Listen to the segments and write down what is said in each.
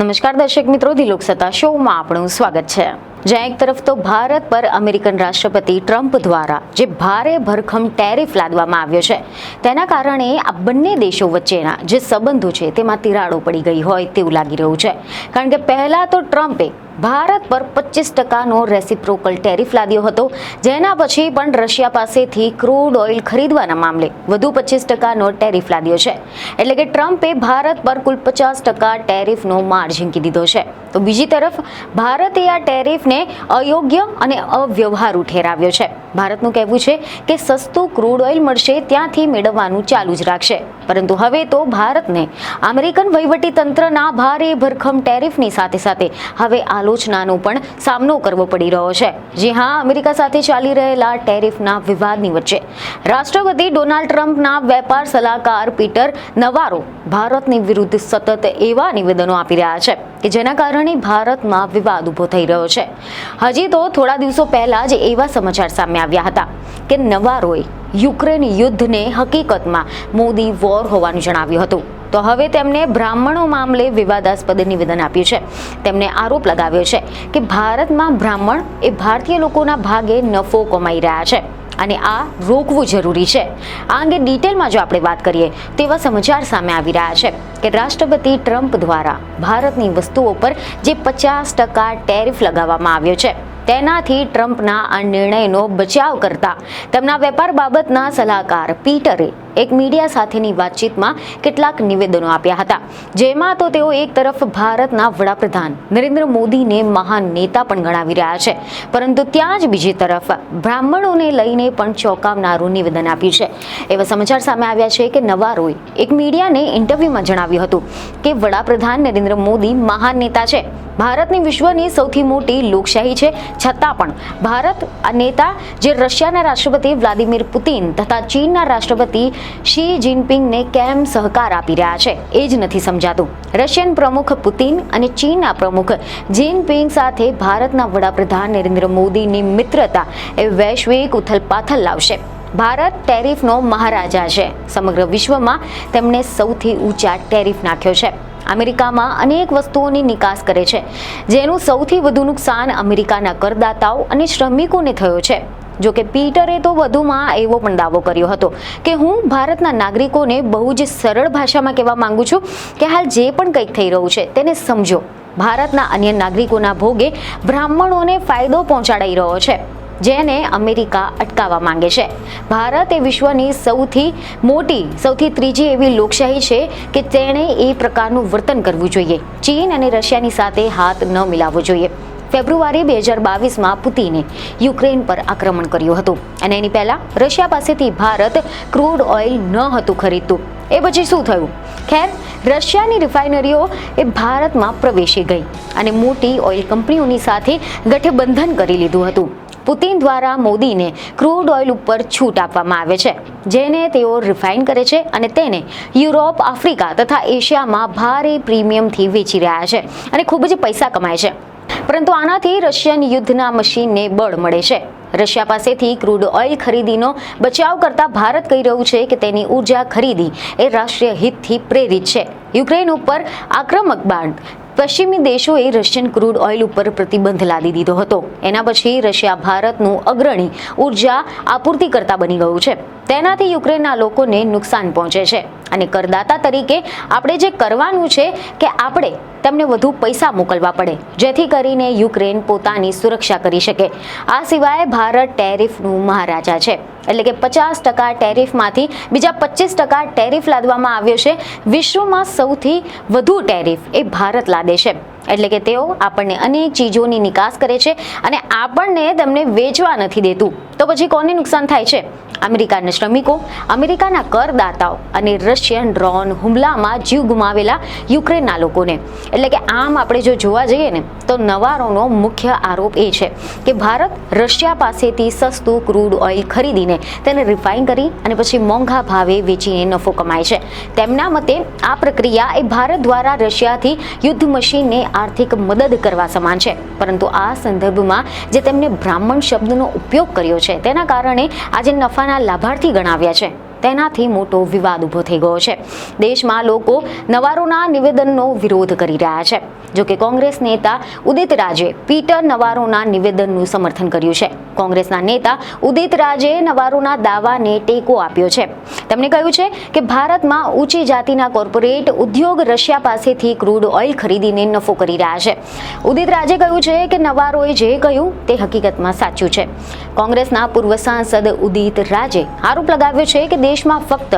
નમસ્કાર દર્શક મિત્રો, ધી લોકસત્તા શોમાં આપણું સ્વાગત છે. જ્યાં એક તરફ તો ભારત પર અમેરિકન રાષ્ટ્રપતિ ટ્રમ્પ દ્વારા જે ભારે ભરખમ ટેરિફ લાદવામાં આવ્યો છે, તેના કારણે આ બંને દેશો વચ્ચેના જે સંબંધો છે તેમાં તિરાડો પડી ગઈ હોય તેવું લાગી રહ્યું છે. કારણ કે પહેલા તો ટ્રમ્પે ભારત પર 25% રેસિપ્રોકલ ટેરિફ લાદ્યો હતો, જેના પછી પણ રશિયા પાસેથી ક્રૂડ ઓઇલ ખરીદવાના મામલે વધુ 25% ટેરિફ લાદ્યો છે. એટલે કે ટ્રમ્પે ભારત પર કુલ 50% ટેરિફનો માર ઝીંકી દીધો છે. તો બીજી તરફ ભારતે આ ટેરિફને અયોગ્ય અને અવ્યવહારુ ઠેરાવ્યો છે. ભારતનું કહેવું છે કે સસ્તું ક્રૂડ ઓઇલ મળશે ત્યાંથી મેળવવાનું ચાલુ જ રાખશે. પરંતુ હવે તો ભારતને અમેરિકન વહીવટી તંત્રના ભારે ભરખમ ટેરિફની સાથે સાથે હવે આલોચનાનો પણ સામનો કરવો પડી રહ્યો છે. જી હા, અમેરિકા સાથે ચાલી રહેલા ટેરિફના વિવાદની વચ્ચે રાષ્ટ્રપતિ ડોનાલ્ડ ટ્રમ્પના વેપાર સલાહકાર પીટર નવારો ભારતની વિરુદ્ધ સતત એવા નિવેદનો આપી રહ્યા છે કે જેના કારણે ભારતમાં વિવાદ ઊભો થઈ રહ્યો છે. હજી તો થોડા દિવસો પહેલા જ એવા સમાચાર સામે આવ્યા હતા કે નવારોએ યુક્રેન યુદ્ધને હકીકતમાં મોદી વોર હોવાનું જણાવ્યું હતું. તો હવે તેમણે બ્રાહ્મણો મામલે વિવાદાસ્પદ નિવેદન આપ્યું છે. તેમણે આરોપ લગાવ્યો છે કે ભારતમાં બ્રાહ્મણ એ ભારતીય લોકોના ભાગે નફો કમાઈ રહ્યા છે અને આ રોકવું જરૂરી છે. આ અંગે ડિટેલમાં જો આપણે વાત કરીએ તો એવા સમાચાર સામે આવી રહ્યા છે કે રાષ્ટ્રપતિ ટ્રમ્પ દ્વારા ભારતની વસ્તુઓ પર જે 50% ટેરિફ લગાવવામાં આવ્યો છે, તેનાથી ટ્રમ્પના આ નિર્ણયનો બચાવ કરતા તેમના વેપાર બાબતના સલાહકાર પીટરે એક મીડિયા સાથેની વાતચીતમાં કેટલાક નિવેદનો આપ્યા હતા. જેમાં તો તેઓ એક તરફ ભારતના વડાપ્રધાન નરેન્દ્ર મોદીને મહાન નેતા પણ ગણાવી રહ્યા છે, પરંતુ ત્યાં જ બીજી તરફ બ્રાહ્મણોને લઈને પણ ચોંકાવનારું નિવેદન આપ્યું છે. એવા સમાચાર સામે આવ્યા છે કે નવારોએ એક મીડિયાને ઇન્ટરવ્યુમાં જણાવ્યું હતું કે વડાપ્રધાન નરેન્દ્ર મોદી મહાન નેતા છે, ભારતની વિશ્વની સૌથી મોટી લોકશાહી છે, છતાં પણ ભારત આ નેતા જે રશિયાના રાષ્ટ્રપતિ વ્લાદિમીર પુતિન તથા ચીનના રાષ્ટ્રપતિ શી જિનપિંગને કેમ સહકાર આપી રહ્યા છે એ જ નથી સમજાતું. રશિયન પ્રમુખ પુતિન અને ચીનના પ્રમુખ જિનપિંગ સાથે ભારતના વડાપ્રધાન નરેન્દ્ર મોદીની મિત્રતા એ વૈશ્વિક ઉથલપાથલ લાવશે. ભારત ટેરિફનો મહારાજા છે. સમગ્ર વિશ્વમાં તેમણે સૌથી ઊંચા ટેરિફ નાખ્યો છે. અમેરિકામાં અનેક વસ્તુઓની નિકાસ કરે છે, જેનું સૌથી વધુ નુકસાન અમેરિકાના કરદાતાઓ અને શ્રમિકોને થયો છે. જો કે પીટરે તો વધુમાં એવો પણ દાવો કર્યો હતો કે હું ભારતના નાગરિકોને બહુ જ સરળ ભાષામાં કહેવા માંગુ છું કે હાલ જે પણ કંઈક થઈ રહ્યું છે તેને સમજો. ભારતના અન્ય નાગરિકોના ભોગે બ્રાહ્મણોને ફાયદો પહોંચાડાઈ રહ્યો છે, જેને અમેરિકા અટકાવવા માંગે છે. ભારત એ વિશ્વની સૌથી ત્રીજી એવી લોકશાહી છે કે તેણે એ પ્રકારનું વર્તન કરવું જોઈએ. ચીન અને રશિયાની સાથે હાથ ન મિલાવવો જોઈએ. ફેબ્રુઆરી 2022માં પુતિને યુક્રેન પર આક્રમણ કર્યું હતું અને એની પહેલા રશિયા પાસેથી ભારત ક્રૂડ ઓઇલ ન હતું ખરીદતું. એ પછી શું થયું? ખેર, રશિયાની રિફાઇનરીઓ એ ભારતમાં પ્રવેશી ગઈ અને મોટી ઓઇલ કંપનીઓની સાથે ગઠબંધન કરી લીધું હતું. પુતિન દ્વારા મોદીને ક્રૂડ ઓઇલ ઉપર છૂટ આપવામાં આવે છે, જેને તેઓ રિફાઇન કરે છે અને તેને યુરોપ, આફ્રિકા તથા એશિયામાં ભારે પ્રીમિયમથી વેચી રહ્યા છે અને ખૂબ જ પૈસા કમાય છે. પરંતુ આનાથી રશિયન યુદ્ધના મશીનને બળ મળે છે. રશિયા પાસેથી ક્રૂડ ઓઇલ ખરીદીનો બચાવ કરતા ભારત કહી રહ્યું છે કે તેની ઉર્જા ખરીદી એ રાષ્ટ્રીય હિતથી પ્રેરિત છે. યુક્રેન ઉપર આક્રમક બાદ પશ્ચિમી દેશોએ રશિયન ક્રૂડ ઓઇલ ઉપર પ્રતિબંધ લાદી દીધો હતો. એના પછી રશિયા ભારતનું અગ્રણી ઉર્જા આપૂર્તિકર્તા બની ગયું છે. તેનાથી યુક્રેનના લોકોને નુકસાન પહોંચે છે અને કરદાતા તરીકે આપણે જે કરવાનું છે કે આપણે તેમને વધુ પૈસા મોકલવા પડે, જેથી કરીને યુક્રેન પોતાની સુરક્ષા કરી શકે. આ સિવાય ભારત ટેરિફનું મહારાજા છે, એટલે કે 50% ટેરિફમાંથી બીજા 25% ટેરિફ લાદવામાં આવ્યો છે. વિશ્વમાં સૌથી વધુ ટેરિફ એ ભારત લાદે છે. એટલે કે તેઓ આપણને અનેક ચીજોની નિકાસ કરે છે અને આપણને તેમને વેચવા નથી દેતું. તો પછી કોને નુકસાન થાય છે? અમેરિકાના શ્રમિકો, અમેરિકાના કરદાતાઓ અને રશિયન ડ્રોન હુમલામાં જીવ ગુમાવેલા યુક્રેનના લોકોને. એટલે કે આમ આપણે જો જોવા જઈએ ને તો નવારોનો મુખ્ય આરોપ એ છે કે ભારત રશિયા પાસેથી સસ્તું ક્રૂડ ઓઇલ ખરીદીને તેને રિફાઇન કરી અને પછી મોંઘા ભાવે વેચીને નફો કમાય છે. તેમના મતે આ પ્રક્રિયા એ ભારત દ્વારા રશિયાથી યુદ્ધ મશીનને આર્થિક મદદ કરવા સમાન છે. પરંતુ આ સંદર્ભમાં જે તેમને બ્રાહ્મણ શબ્દનો ઉપયોગ કર્યો છે તેના કારણે આજે નફાના લાભાર્થી ગણાવ્યા છે. તેનાથી મોટો વિવાદ ઊભો થઈ ગયો છે. દેશમાં લોકો નવારોના નિવેદનનો વિરોધ કરી રહ્યા છે. જોકે કોંગ્રેસ નેતા ઉદિત રાજે પીટર નવારોના નિવેદનનું સમર્થન કર્યું છે. કોંગ્રેસના નેતા ઉદિત રાજે નવારોના દાવાને ટેકો આપ્યો છે. તેમણે કહ્યું છે કે ભારતમાં ઊંચી જાતિના કોર્પોરેટ ઉદ્યોગ રશિયા પાસેથી ક્રૂડ ઓઇલ ખરીદીને નફો કરી રહ્યા છે. ઉદિત રાજે કહ્યું છે કે નવારોએ જે કહ્યું તે હકીકતમાં સાચું છે. કોંગ્રેસના પૂર્વ સાંસદ ઉદિત રાજે આરોપ લગાવ્યો છે કે દેશમાં ફક્ત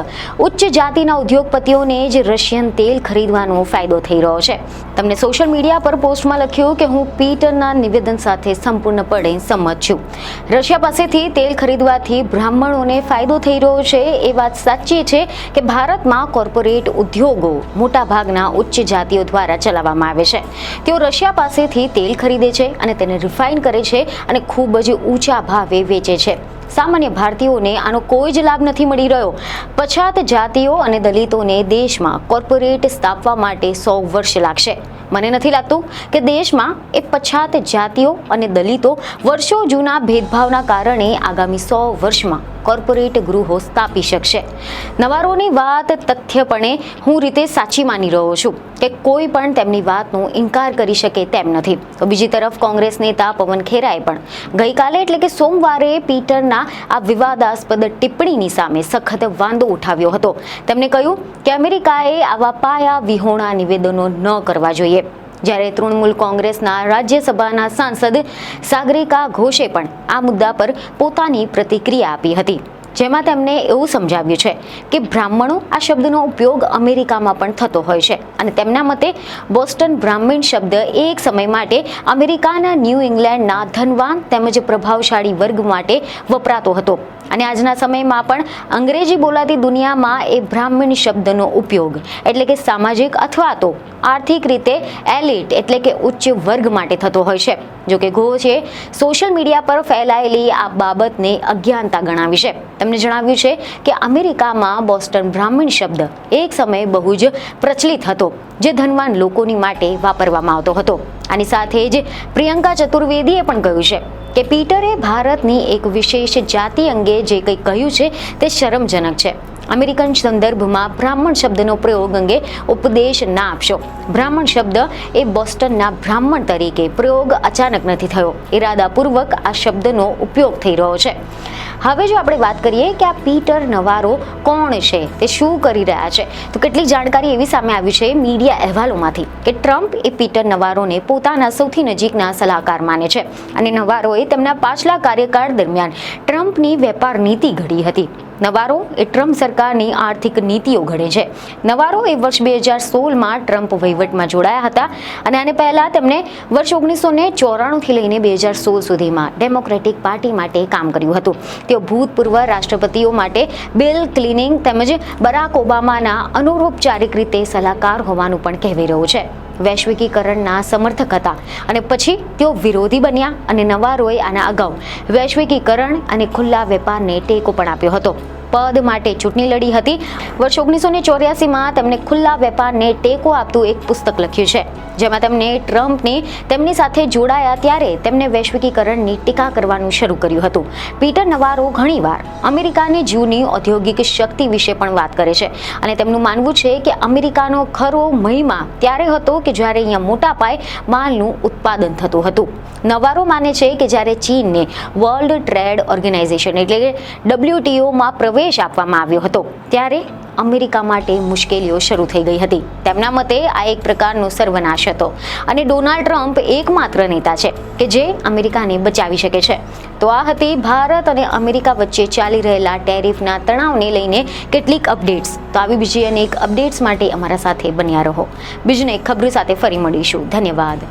ઉચ્ચ જાતિના ઉદ્યોગપતિઓને જ રશિયન તેલ ખરીદવાનો ફાયદો થઈ રહ્યો છે. તેમણે સોશિયલ મીડિયા પર પોસ્ટમાં લખ્યું કે હું પીટરના નિવેદન સાથે સંપૂર્ણપણે સંમત છું. રશિયા પાસેથી તેલ ખરીદવાથી બ્રાહ્મણોને ફાયદો થઈ રહ્યો છે એ વાત સાચી છે કે ભારતમાં કોર્પોરેટ ઉદ્યોગો મોટાભાગના ઉચ્ચ જાતિઓ દ્વારા ચલાવવામાં આવે છે. તેઓ રશિયા પાસેથી તેલ ખરીદે છે અને તેને રિફાઇન કરે છે અને ખૂબ જ ઊંચા ભાવે વેચે છે. સામાન્ય ભારતીયોને આનો કોઈ જ લાભ નથી મળી રહ્યો. પછાત જાતિઓ અને દલિતોને દેશમાં કોર્પોરેટ સ્થાપવા માટે 100 વર્ષ લાગશે. મને નથી લાગતું કે દેશમાં એ પછાત જાતિઓ અને દલિતો વર્ષો જૂના ભેદભાવના કારણે આગામી 100 વર્ષમાં કોર્પોરેટ ગૃહો સ્થાપી શકશે. નવારોની વાત તથ્યપણે હું રીતે સાચી માની રહ્યો છું કે કોઈ પણ તેમની વાતનો ઇનકાર કરી શકે તેમ નથી. તો બીજી તરફ કોંગ્રેસ નેતા પવન ખેરાએ પણ ગઈકાલે એટલે કે સોમવારે પીટરના આ વિવાદાસ્પદ ટિપ્પણીની સામે સખત વાંધો ઉઠાવ્યો હતો. તેમણે કહ્યું કે અમેરિકાએ આવા પાયા વિહોણા નિવેદનો ન કરવા જોઈએ. જ્યારે તૃણમૂલ કોંગ્રેસના રાજ્યસભાના સાંસદ સાગરિકા ઘોષે પણ આ મુદ્દા પર પોતાની પ્રતિક્રિયા આપી હતી, જેમાં તેમણે એવું સમજાવ્યું છે કે બ્રાહ્મણો આ શબ્દનો ઉપયોગ અમેરિકામાં પણ થતો હોય છે અને તેમના મતે બોસ્ટન બ્રાહ્મણ શબ્દ એક સમય માટે અમેરિકાના ન્યૂ ઇંગ્લેન્ડના ધનવાન તેમજ પ્રભાવશાળી વર્ગ માટે વપરાતો હતો અને આજના સમયમાં પણ અંગ્રેજી બોલાતી દુનિયામાં એ બ્રાહ્મણ શબ્દનો ઉપયોગ એટલે કે સામાજિક અથવા તો આર્થિક રીતે એલિટ એટલે કે ઉચ્ચ વર્ગ માટે થતો હોય છે. જોકે ઘોષે સોશિયલ મીડિયા પર ફેલાયેલી આ બાબતને અજ્ઞાનતા ગણાવી છે. તેમણે જણાવ્યું છે કે અમેરિકામાં બોસ્ટન બ્રાહ્મણ શબ્દ એક સમયે બહુ જ પ્રચલિત હતો, જે ધનવાન લોકોની માટે વાપરવામાં આવતો હતો. આની સાથે જ પ્રિયંકા ચતુર્વેદીએ પણ કહ્યું છે કે પીટરે ભારતની એક વિશેષ જાતિ અંગે જે કંઈ કહ્યું છે તે શરમજનક છે. અમેરિકન સંદર્ભમાં બ્રાહ્મણ શબ્દનો પ્રયોગ અંગે ઉપદેશ ના આપશો. બ્રાહ્મણ શબ્દ એ બોસ્ટનના બ્રાહ્મણ તરીકે પ્રયોગ અચાનક નથી થયો. ઇરાદાપૂર્વક આ શબ્દનો ઉપયોગ થઈ રહ્યો છે. હવે જો આપણે વાત કરીએ કે આ પીટર નવારો કોણ છે, તે શું કરી રહ્યા છે, તો કેટલીક જાણકારી એવી સામે આવી છે મીડિયા અહેવાલોમાંથી કે ટ્રમ્પ એ પીટર નવારોને પોતાના સૌથી નજીકના સલાહકાર માને છે અને નવારોએ તેમના પાછલા કાર્યકાળ દરમિયાન ટ્રમ્પની વેપાર નીતિ ઘડી હતી. નવારો એ ટ્રમ્પ સરકારની આર્થિક નીતિઓ ઘડે છે. નવારો એ વર્ષ 2016માં ટ્રમ્પ વહીવટમાં જોડાયા હતા અને આને પહેલા તેમણે વર્ષ 1994થી લઈને 2016 સુધીમાં ડેમોક્રેટિક પાર્ટી માટે કામ કર્યું હતું. તેઓ ભૂતપૂર્વ રાષ્ટ્રપતિઓ માટે બિલ ક્લિનિંગ તેમજ બરાક ઓબામાના અનૌપચારિક રીતે સલાહકાર હોવાનું પણ કહેવાઈ રહ્યું છે. વૈશ્વિકીકરણના સમર્થક હતા અને પછી તેઓ વિરોધી બન્યા અને નવારોએ આના અગાઉ વૈશ્વિકીકરણ અને ખુલ્લા વેપારને ટેકો પણ આપ્યો હતો. પદ માટે ચૂંટણી લડી હતી. વર્ષ 1984માં તેમણે ખુલ્લા વેપારને ટેકો આપતું એક પુસ્તક લખ્યું છે, જેમાં તેમણે ટ્રમ્પને તેમની સાથે જોડાયા ત્યારે તેમને વૈશ્વિકીકરણની ટીકા કરવાનું શરૂ કર્યું હતું. પીટર નવારો ઘણીવાર અમેરિકાની જૂની ઔદ્યોગિક શક્તિ વિશે પણ વાત કરે છે અને તેમનું માનવું છે કે અમેરિકાનો ખરો મહિમા ત્યારે હતો કે જ્યારે અહીંયા મોટા પાયે માલનું ઉત્પાદન થતું હતું. નવારો માને છે કે જ્યારે ચીનને વર્લ્ડ ટ્રેડ ઓર્ગેનાઇઝેશન એટલે કે WTOમાં પ્રવેશ આપવામાં આવ્યો હતો ત્યારે અમેરિકા માટે મુશ્કેલીઓ શરૂ થઈ ગઈ હતી. તેમના મતે આ એક પ્રકારનો સર્વનાશ હતો અને ડોનાલ્ડ ટ્રમ્પ એકમાત્ર નેતા છે કે જે અમેરિકાને બચાવી શકે છે. તો આ હતી ભારત અને અમેરિકા વચ્ચે ચાલી રહેલા ટેરિફના તણાવને લઈને કેટલીક અપડેટ્સ. તો આવી બીજી અનેક અપડેટ્સ માટે અમારા સાથે બન્યા રહો. બીજને ખબર સાથે ફરી મળીશું. ધન્યવાદ.